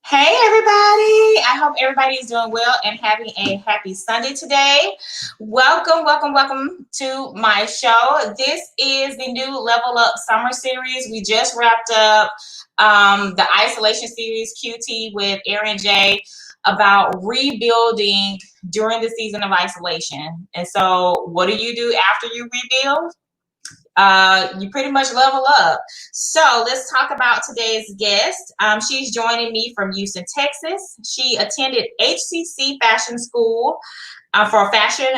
Hey everybody! I hope everybody's doing well and having a happy Sunday today. Welcome to my show. This is the new Level Up Summer Series. We just wrapped up the Isolation Series QT with Aaron J about rebuilding during the season of isolation. And so what do you do after you rebuild? You pretty much level up. So let's talk about today's guest. She's joining me from Houston, Texas. She attended HCC Fashion School for fashion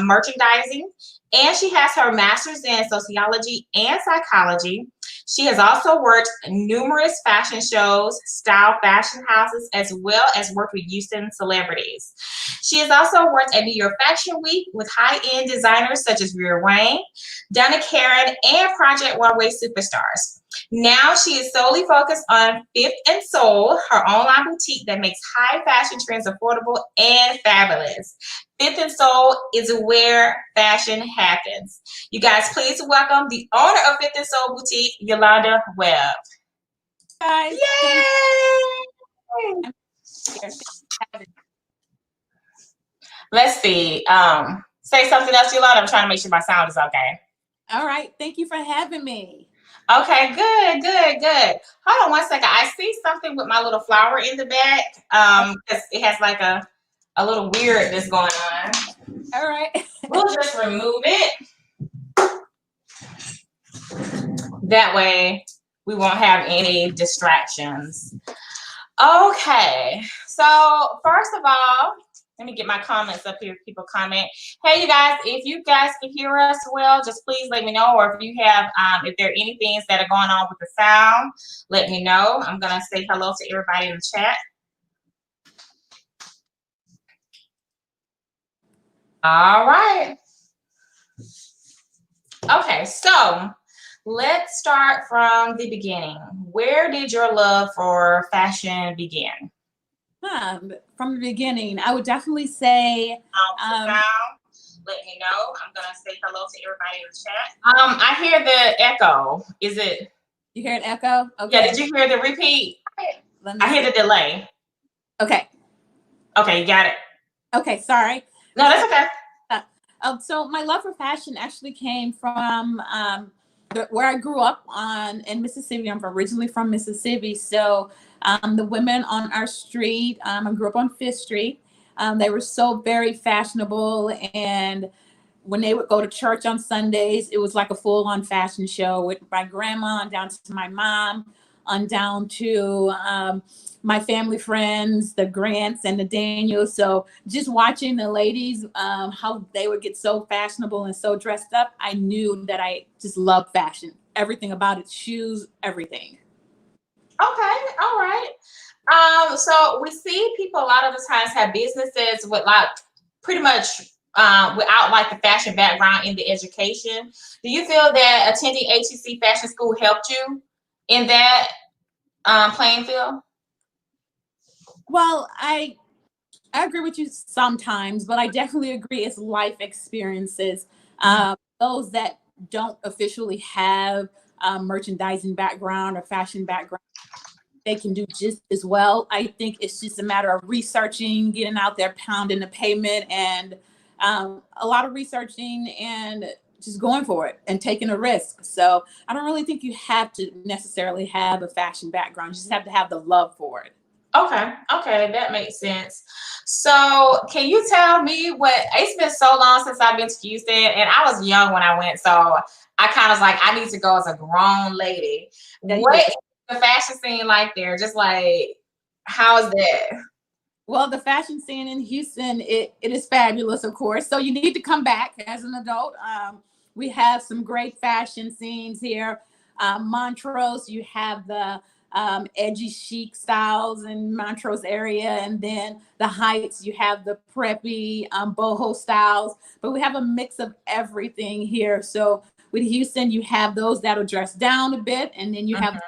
merchandising, and she has her master's in sociology and psychology. She has also worked numerous fashion shows, style fashion houses, as well as worked with Houston celebrities. She has also worked at New York Fashion Week with high-end designers such as Rhea Wayne, Donna Karan, and Project Runway superstars. Now she is solely focused on Fifth and Soul, her online boutique that makes high fashion trends affordable and fabulous. Fifth and Soul is where fashion happens. You guys, please welcome the owner of Fifth and Soul Boutique, Yolanda Webb. Guys, yay! Let's see. Say something else, Yolanda. I'm trying to make sure my sound is okay. All right. Thank you for having me. Okay, good. Hold on one second. I see something with my little flower in the back. Because it has like a little weirdness going on. All right. We'll just remove it. That way we won't have any distractions. Okay, so first of all, let me get my comments up here if people comment. Hey, you guys, if you guys can hear us well, just please let me know. Or if you have, if there are any things that are going on with the sound, let me know. I'm going to say hello to everybody in the chat. All right. Okay, so let's start from the beginning. Where did your love for fashion begin? From the beginning, I would definitely say. Let me know. I'm gonna say hello to everybody in the chat. I hear the echo. Is it? You hear an echo? Okay. Yeah. Did you hear the repeat? I hear the delay. Okay. Okay, you got it. Okay, sorry. No, that's okay. So my love for fashion actually came from where I grew up in Mississippi. I'm originally from Mississippi, so. The women on our street, I grew up on 5th Street. They were so very fashionable. And when they would go to church on Sundays, it was like a full-on fashion show with my grandma on down to my mom, on down to my family friends, the Grants and the Daniels. So just watching the ladies, how they would get so fashionable and so dressed up, I knew that I just loved fashion. Everything about it, shoes, everything. Okay, all right. So we see people a lot of the times have businesses with like pretty much without like the fashion background in the education. Do you feel that attending HCC Fashion School helped you in that playing field? Well, I agree with you sometimes, but I definitely agree it's life experiences. Those that don't officially have merchandising background or fashion background, they can do just as well. I think it's just a matter of researching, getting out there, pounding the pavement, and a lot of researching and just going for it and taking a risk. So I don't really think you have to necessarily have a fashion background. You just have to have the love for it. Okay, that makes sense. So can you tell me it's been so long since I've been to Houston, and I was young when I went, so I kind of was like, I need to go as a grown lady. What is the fashion scene like there? Just like, how is that? Well, the fashion scene in Houston, it is fabulous, of course. So you need to come back as an adult. We have some great fashion scenes here. Montrose, you have the edgy chic styles in Montrose area, and then the Heights, you have the preppy boho styles. But we have a mix of everything here. So with Houston, you have those that'll dress down a bit, and then you have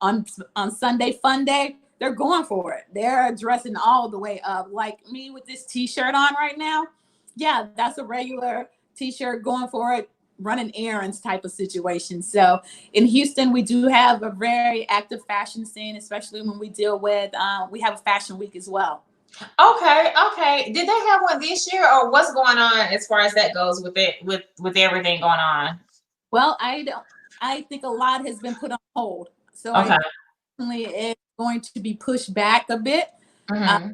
on Sunday Fun Day, they're going for it. They're dressing all the way up. Like me with this t-shirt on right now. Yeah, that's a regular t-shirt, going for it. running errands type of situation. So in Houston, we do have a very active fashion scene, especially when we deal with, we have a fashion week as well. Okay, okay. Did they have one this year, or what's going on as far as that goes with it, with everything going on? Well, I think a lot has been put on hold. So Okay. I definitely it's going to be pushed back a bit. Mm-hmm.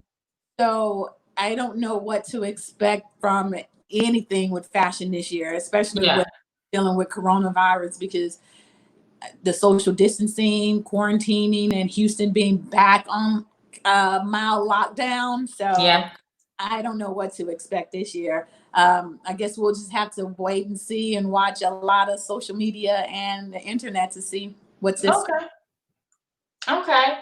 So I don't know what to expect from anything with fashion this year, especially Yeah. with dealing with coronavirus, because the social distancing, quarantining, and Houston being back on mild lockdown. So Yeah. I don't know what to expect this year. I guess we'll just have to wait and see and watch a lot of social media and the internet to see what's this. Okay. Okay.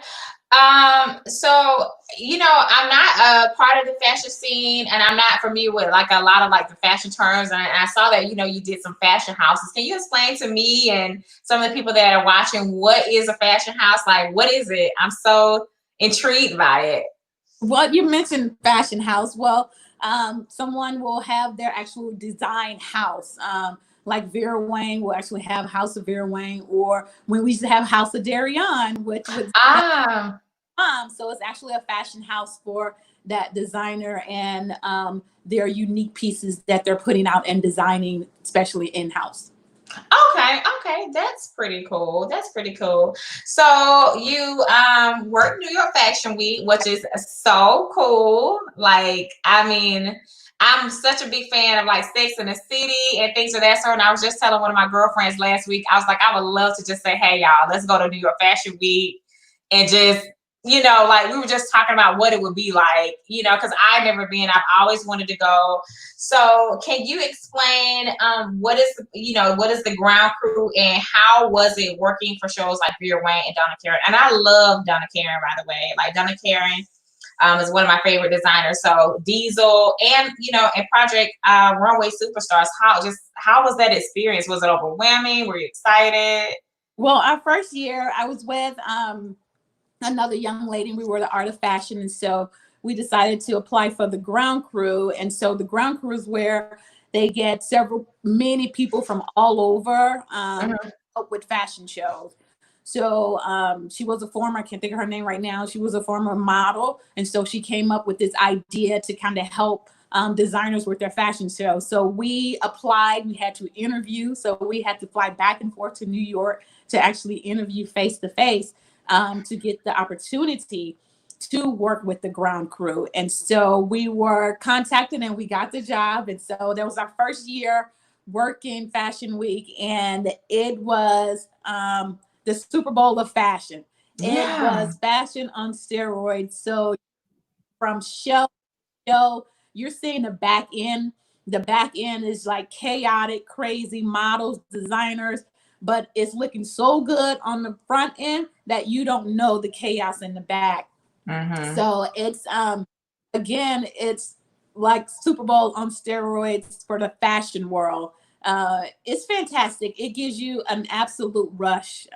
So I'm not a part of the fashion scene, and I'm not familiar with like a lot of like the fashion terms. And I saw that you did some fashion houses. Can you explain to me and some of the people that are watching what is a fashion house? Like, what is it? I'm so intrigued by it. Well, you mentioned fashion house. Well, someone will have their actual design house. Like Vera Wang will actually have House of Vera Wang, or when we used to have House of Darion, which was Ah, so it's actually a fashion house for that designer and their unique pieces that they're putting out and designing, especially in house. okay, okay, that's pretty cool. That's pretty cool. So you work New York Fashion Week, which is so cool. Like, I mean, I'm such a big fan of like Sex in the City and things of that sort. And I was just telling one of my girlfriends last week, I was like, I would love to just say, hey y'all, let's go to New York Fashion Week and just like we were just talking about what it would be like, because I've never been. I've always wanted to go. So can you explain what is the ground crew and how was it working for shows like Vera Wang and Donna Karan? And I love Donna Karan, by the way. Like Donna Karan is one of my favorite designers. So Diesel and and Project Runway Superstars. How was that experience? Was it overwhelming? Were you excited? Well, our first year, I was with another young lady. We were the Art of Fashion, and so we decided to apply for the ground crew. And so the ground crew is where they get many people from all over help with fashion shows. So she was a former, I can't think of her name right now. She was a former model. And so she came up with this idea to kind of help designers with their fashion show. So we applied, we had to interview. So we had to fly back and forth to New York to actually interview face to face to get the opportunity to work with the ground crew. And so we were contacted and we got the job. And so that was our first year working Fashion Week. And it was the Super Bowl of fashion. It Yeah. was fashion on steroids. So from show to show, you're seeing the back end. The back end is like chaotic, crazy models, designers, but it's looking so good on the front end that you don't know the chaos in the back. Mm-hmm. So it's again, it's like Super Bowl on steroids for the fashion world. It's fantastic. It gives you an absolute rush.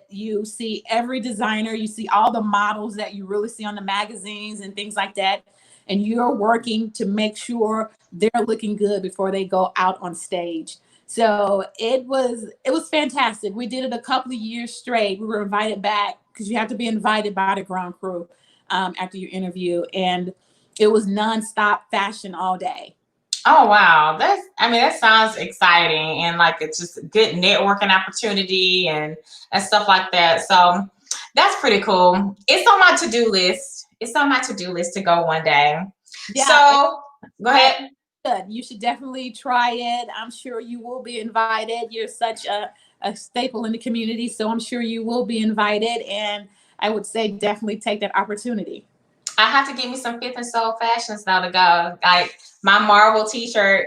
You see every designer, you see all the models that you really see on the magazines and things like that, and you're working to make sure they're looking good before they go out on stage. So it was fantastic. We did it a couple of years straight. We were invited back because you have to be invited by the ground crew after your interview, and it was nonstop fashion all day. Oh wow, that sounds exciting and like it's just a good networking opportunity and stuff like that. So that's pretty cool. It's on my to-do list. It's on my to-do list to go one day. Yeah, So go ahead. good. You should definitely try it. I'm sure you will be invited. You're such a staple in the community, so I'm sure you will be invited. And I would say definitely take that opportunity. I have to give me some Fifth and Soul fashions now to go. Like my Marvel T-shirt.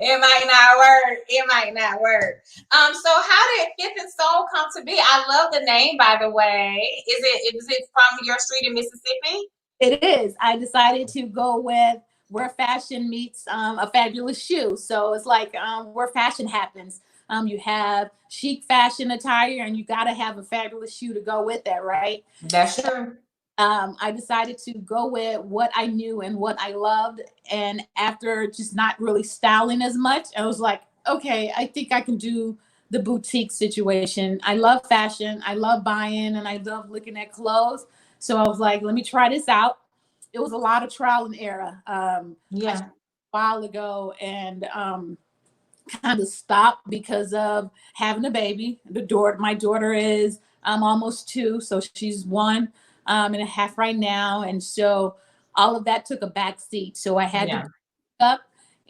It might not work. It might not work. So how did Fifth and Soul come to be? I love the name, by the way. Is it from your street in Mississippi? It is. I decided to go with where fashion meets a fabulous shoe. So it's like where fashion happens. You have chic fashion attire, and you got to have a fabulous shoe to go with that, right? That's true. I decided to go with what I knew and what I loved. And after just not really styling as much, I was like, okay, I think I can do the boutique situation. I love fashion. I love buying and I love looking at clothes. So I was like, let me try this out. It was a lot of trial and error. I Yeah. a while ago and kind of stopped because of having a baby. My daughter is almost 2, so she's 1.5 right now, and so all of that took a back seat. So I had to Yeah. pick up,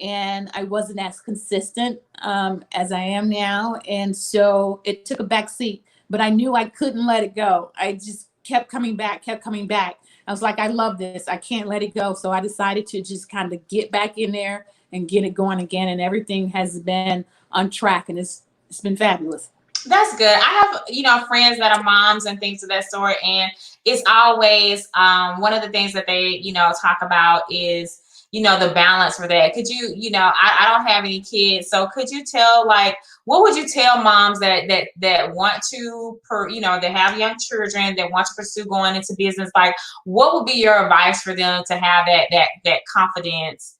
and I wasn't as consistent as I am now, and so it took a back seat. But I knew I couldn't let it go. I just kept coming back, kept coming back. I was like, I love this. I can't let it go. So I decided to just kind of get back in there and get it going again. And everything has been on track and it's been fabulous. That's good. I have, friends that are moms and things of that sort. And it's always one of the things that they, talk about is, the balance for that. Could you, I don't have any kids. So could you tell, like, what would you tell moms that want to, that have young children, that want to pursue going into business? Like, what would be your advice for them to have that confidence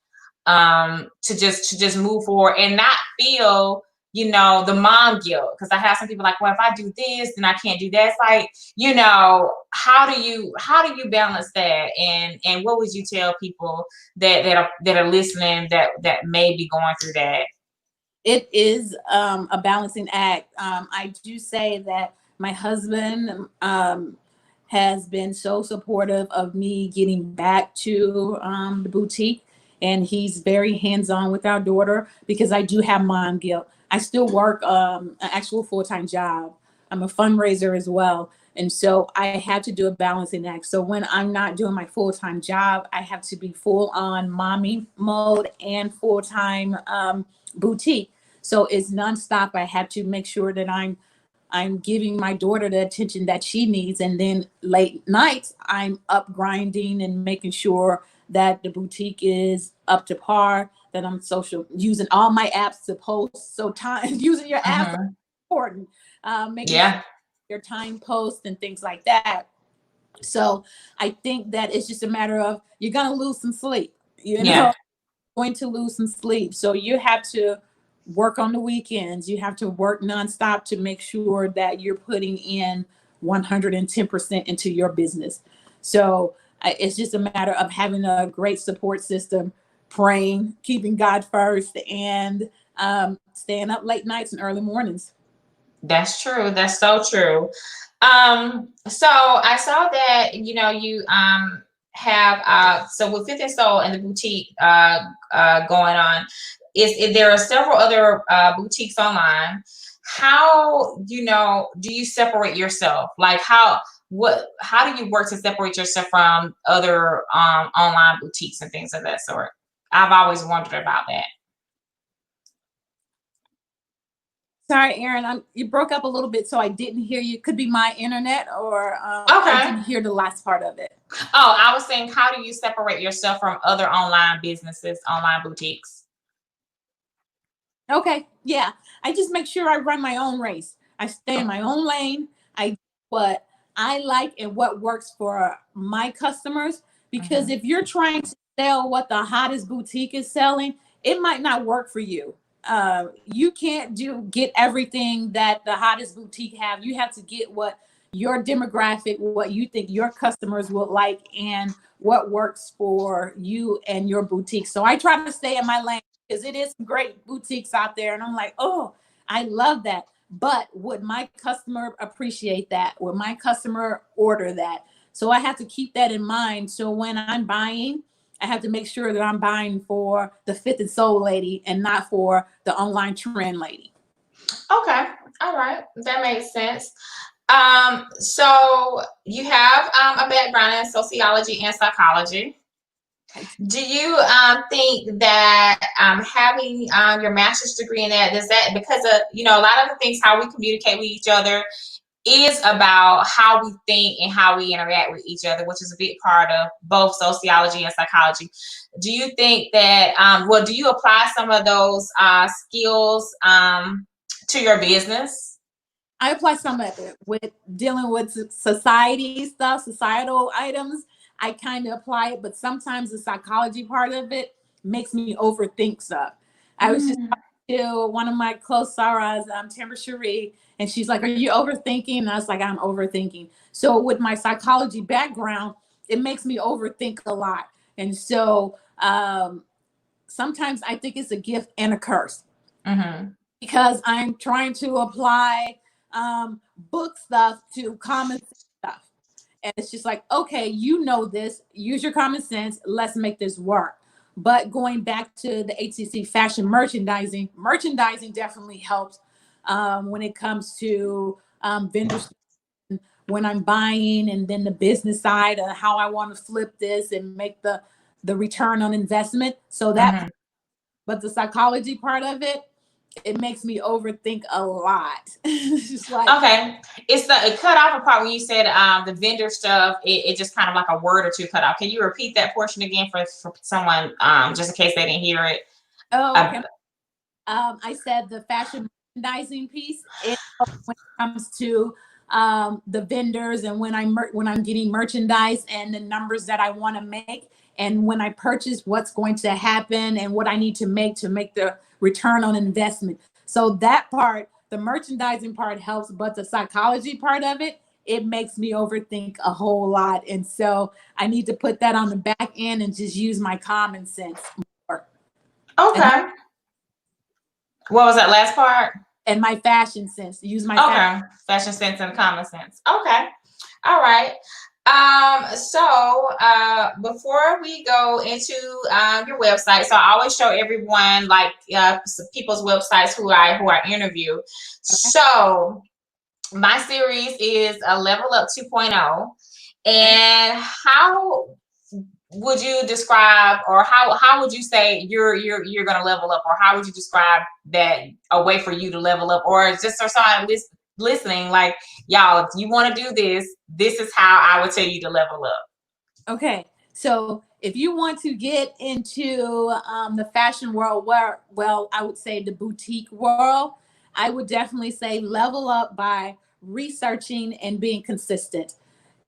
to just move forward and not feel the mom guilt? Because I have some people like, well, if I do this, then I can't do that. It's like, how do you balance that? And what would you tell people that are listening that may be going through that? It is a balancing act. I do say that my husband has been so supportive of me getting back to the boutique, and he's very hands-on with our daughter because I do have mom guilt. I still work an actual full-time job. I'm a fundraiser as well. And so I had to do a balancing act. So when I'm not doing my full-time job, I have to be full on mommy mode and full-time boutique. So it's nonstop. I have to make sure that I'm giving my daughter the attention that she needs. And then late nights, I'm up grinding and making sure that the boutique is up to par, that I'm using all my apps to post. So using your apps is important. Making sure your time posts and things like that. So I think that it's just a matter of, you're going to lose some sleep, going to lose some sleep. So you have to work on the weekends. You have to work nonstop to make sure that you're putting in 110% into your business. So it's just a matter of having a great support system, praying, keeping God first, and staying up late nights and early mornings. That's true. That's so true. So I saw that, you have so with Fifth and Soul and the boutique going on, there are several other boutiques online. How do you separate yourself? Like how do you work to separate yourself from other online boutiques and things of that sort? I've always wondered about that. Sorry, Aaron, you broke up a little bit, so I didn't hear you. Could be my internet, or Okay. I didn't hear the last part of it. Oh, I was saying, how do you separate yourself from other online businesses, online boutiques? Okay, yeah. I just make sure I run my own race. I stay in my own lane. I do what I like and what works for my customers. Because if you're trying to sell what the hottest boutique is selling, it might not work for you. You can't get everything that the hottest boutique have. You have to get what your demographic, what you think your customers would like, and what works for you and your boutique. So I try to stay in my lane, because it is great boutiques out there, and I'm like, oh, I love that. But would my customer appreciate that? Would my customer order that? So I have to keep that in mind. So when I'm buying, I have to make sure that I'm buying for the Fifth and Soul lady and not for the online trend lady. Okay. All right. That makes sense. So you have a background in sociology and psychology. Do you think that having your master's degree in that, because of, a lot of the things, how we communicate with each other is about how we think and how we interact with each other, which is a big part of both sociology and psychology. Do you think that, do you apply some of those skills to your business? I apply some of it with dealing with society stuff, societal items. I kind of apply it, but sometimes the psychology part of it makes me overthink stuff. I was just Mm. talking to one of my close Sarah's, Tamara Cherie, and she's like, "Are you overthinking?" And I was like, "I'm overthinking." So with my psychology background, it makes me overthink a lot, and so sometimes I think it's a gift and a curse. Mm-hmm. Because I'm trying to apply book stuff to common sense stuff. And it's just like, okay, you know this, use your common sense, let's make this work. But going back to the HCC fashion merchandising definitely helps when it comes to vendors when I'm buying, and then the business side of how I want to flip this and make the return on investment. So that, Mm-hmm. but the psychology part of it, it makes me overthink a lot. It's just like, Okay, it's the cut off part when you said the vendor stuff. It just kind of like a word or two cut off. Can you repeat that portion again for someone just in case they didn't hear it? oh, okay. I said the fashion merchandising piece. It when it comes to the vendors and when I'm getting merchandise and the numbers that I want to make, and when I purchase, what's going to happen and what I need to make the return on investment. So that part, the merchandising part helps, but the psychology part of it, it makes me overthink a whole lot. And so I need to put that on the back end and just use my common sense more. Okay. What was that last part? And my fashion sense. Use my Fashion sense and common sense. Okay. All right. So before we go into your website, so I always show everyone like people's websites who I interview. So my series is a Level Up 2.0. And how would you describe, or how would you say you're going to level up, or how would you describe that a way for you to level up, or just for someone listening, like, y'all, if you want to do this, this is how I would tell you to level up. Okay, so if you want to get into the fashion world, I would say the boutique world, I would definitely say level up by researching and being consistent.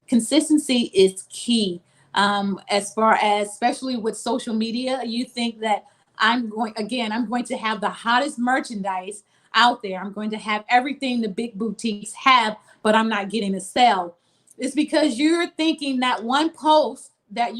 Consistency is key. As far as, especially with social media, you think that I'm going to have the hottest merchandise out there. I'm going to have everything the big boutiques have, but I'm not getting a sale. It's because you're thinking that one post that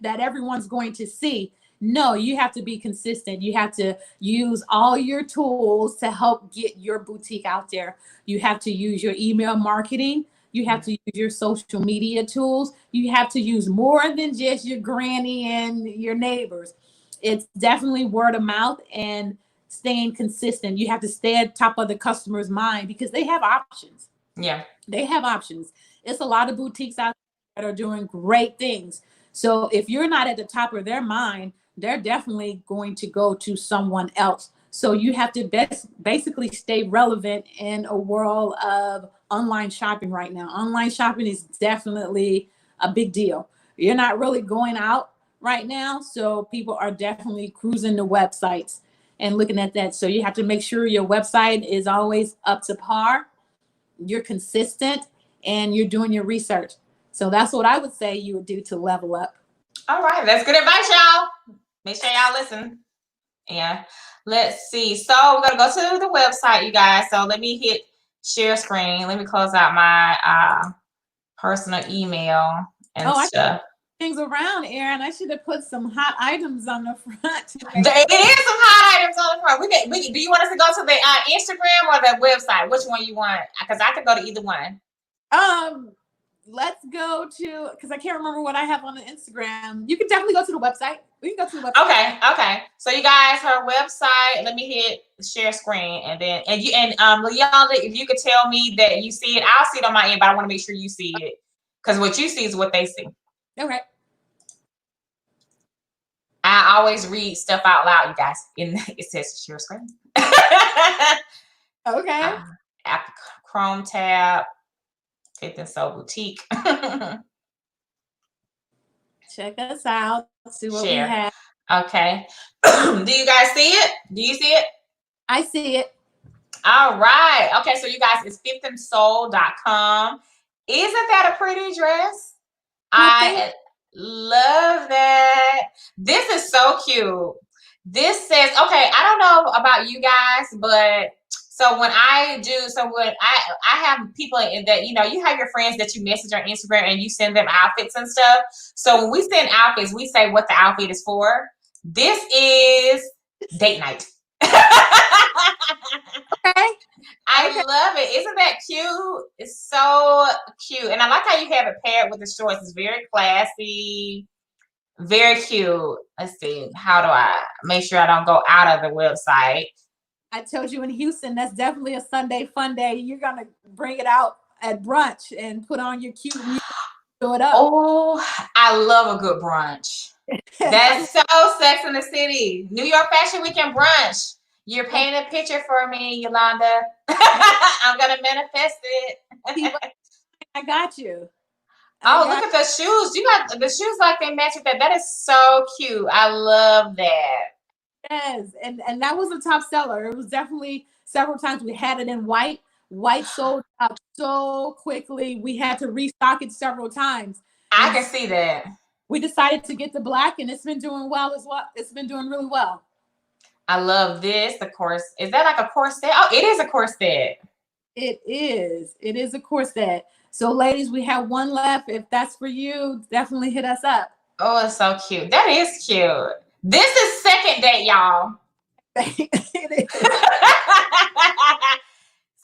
everyone's going to see. No, you have to be consistent. You have to use all your tools to help get your boutique out there. You have to use your email marketing. You have to use your social media tools. You have to use more than just your granny and your neighbors. It's definitely word of mouth and staying consistent. You have to stay at top of the customer's mind because they have options. Yeah. They have options. It's a lot of boutiques out there that are doing great things. So if you're not at the top of their mind, they're definitely going to go to someone else. So you have to basically stay relevant in a world of online shopping right now. Online shopping is definitely a big deal. You're not really going out right now, so people are definitely cruising the websites and looking at that. So you have to make sure your website is always up to par, you're consistent, and you're doing your research. So that's what I would say you would do to level up. All right, that's good advice, y'all. Make sure y'all listen. Yeah. Let's see. So we're gonna go to the website, you guys. So let me hit share screen. Let me close out my personal email and stuff. Things around, Aaron. I should have put some hot items on the front. It is some hot items on the front. Do you want us to go to the Instagram or the website? Which one you want? Because I could go to either one. Let's go to, because I can't remember what I have on the Instagram. You can definitely go to the website. We can go to the website. Okay. So you guys, her website. Let me hit share screen, and Yolanda, if you could tell me that you see it, I'll see it on my end, but I want to make sure you see it, because what you see is what they see. Okay. I always read stuff out loud, you guys. It says share screen. Okay. Chrome tab. Fit and Sew Boutique. Check us out. See what we have. Okay. Do you guys see it? Do you see it? I see it. All right. Okay, so you guys, it's fifthandsoul.com. Isn't that a pretty dress? Well, thank I love that. This is so cute. This says, okay, I don't know about you guys, but so when I have people that, you have your friends that you message on Instagram and you send them outfits and stuff. So when we send outfits, we say what the outfit is for. This is date night. okay. I Okay. love it. Isn't that cute? It's so cute. And I like how you have it paired with the shorts. It's very classy, very cute. Let's see. How do I make sure I don't go out of the website? I told you in Houston, that's definitely a Sunday fun day. You're gonna bring it out at brunch and put on your cute music, show it up. Oh, I love a good brunch. That's so Sex in the City. New York Fashion Weekend brunch. You're painting a picture for me, Yolanda. I'm gonna manifest it. I got you. Oh, look at the shoes. You got the shoes like they match with that. That is so cute. I love that. Yes, and that was a top seller. It was definitely several times we had it in white. White sold out so quickly. We had to restock it several times. I And can see that. we decided to get the black, and it's been doing well as well. It's been doing really well. I love this. The corset. Is that like a corset? Oh, it is a corset. It is. It is a corset. So, ladies, we have one left. If that's for you, definitely hit us up. Oh, it's so cute. That is cute. This is second date, y'all.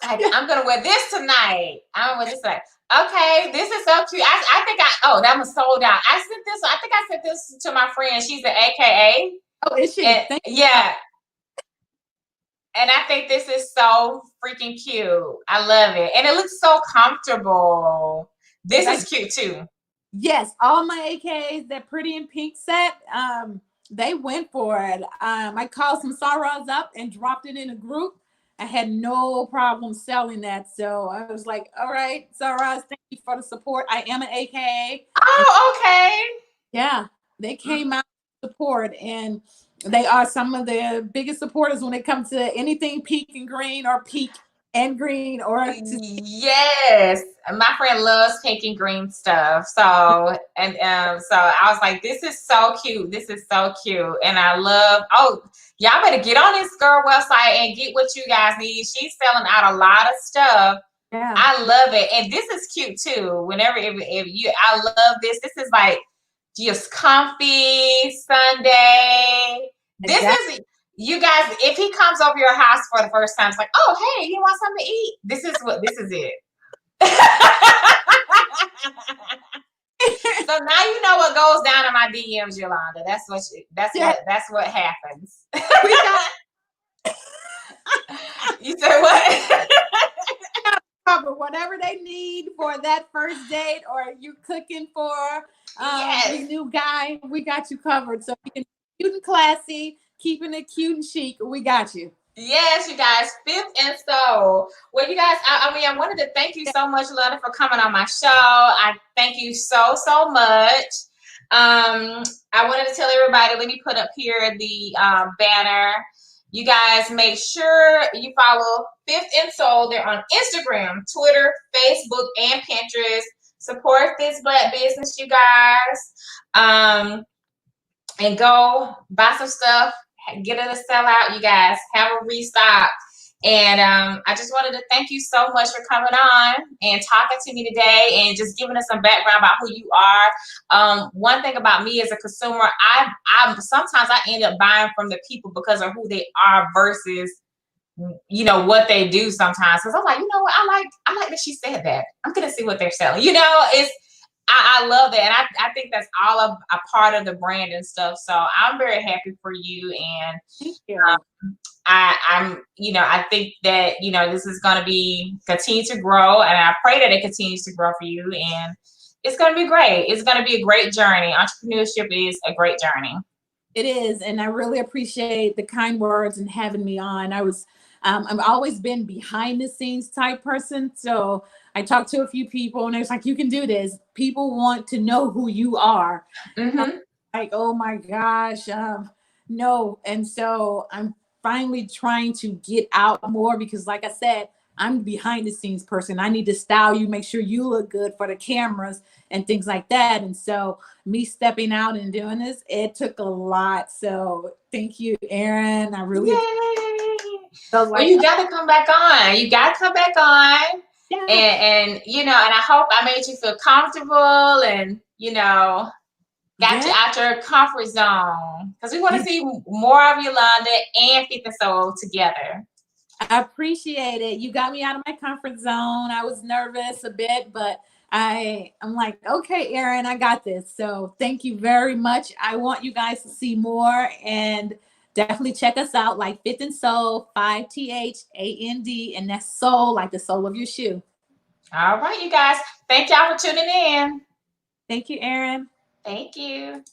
I'm gonna wear this tonight. I'm gonna wear this tonight. Okay, this is so cute. I think that was sold out. I think I sent this to my friend. She's an AKA. Oh, is she? Yeah. And I think this is so freaking cute. I love it. And it looks so comfortable. This is cute too. Yes, all my AKs, that pretty in pink set, they went for it. I called some Saras up and dropped it in a group. I had no problem selling that. So I was like, all right, Saras, thank you for the support. I am an AKA. Oh, okay. Yeah, they came out to support, and they are some of the biggest supporters when it comes to anything pink and green or pink and green yes, my friend loves pink and green stuff. So so I was like, this is so cute. This is so cute. And I love, y'all better get on this girl website and get what you guys need. She's selling out a lot of stuff. Yeah. I love it. And this is cute too. Whenever I love this. This is like just comfy Sunday. This is, you guys, if he comes over your house for the first time, it's like, oh, hey, you want something to eat? This is it. So now you know what goes down in my DMs, Yolanda. That's what happens. You said what? Cover whatever they need for that first date, or you're cooking for a new guy. We got you covered. So you can cute and classy, keeping it cute and chic. We got you. Yes, you guys, Fifth and Soul. Well, you guys, I wanted to thank you so much, Yolanda, for coming on my show. I thank you so much. I wanted to tell everybody, let me put up here the banner. You guys make sure you follow Fifth and Soul. They're on Instagram, Twitter, Facebook, and Pinterest. Support this Black business, you guys. And go buy some stuff. Get it a sellout, you guys. Have a restock. And I just wanted to thank you so much for coming on and talking to me today and just giving us some background about who you are. One thing about me as a consumer, I sometimes I end up buying from the people because of who they are versus what they do sometimes. Because I'm like, you know what, I like that she said that. I'm gonna see what they're selling. I love that, and I think that's all of a part of the brand and stuff. So I'm very happy for you, and thank you. I think that this is going to continue to grow, and I pray that it continues to grow for you, and it's going to be great. It's going to be a great journey. Entrepreneurship is a great journey. It is, and I really appreciate the kind words and having me on. I've always been behind the scenes type person, so I talked to a few people, and it's like, you can do this. People want to know who you are. Mm-hmm. Like, oh my gosh, no. And so I'm finally trying to get out more because, like I said, I'm behind the scenes person. I need to style you, make sure you look good for the cameras and things like that. And so me stepping out and doing this, it took a lot. So thank you, Erin. I really Yay! so Well, like, you got to come back on. You got to come back on. yeah, And you know, and I hope I made you feel comfortable and, you know, got you yeah, out your comfort zone. Because we want to see more of Yolanda and Fit and Soul together. I appreciate it. You got me out of my comfort zone. I was nervous a bit, but I'm like, okay, Erin, I got this. So thank you very much. I want you guys to see more and definitely check us out, like Fit and Soul, 5THAND, and that's soul, like the sole of your shoe. All right, you guys. Thank y'all for tuning in. Thank you, Erin. Thank you.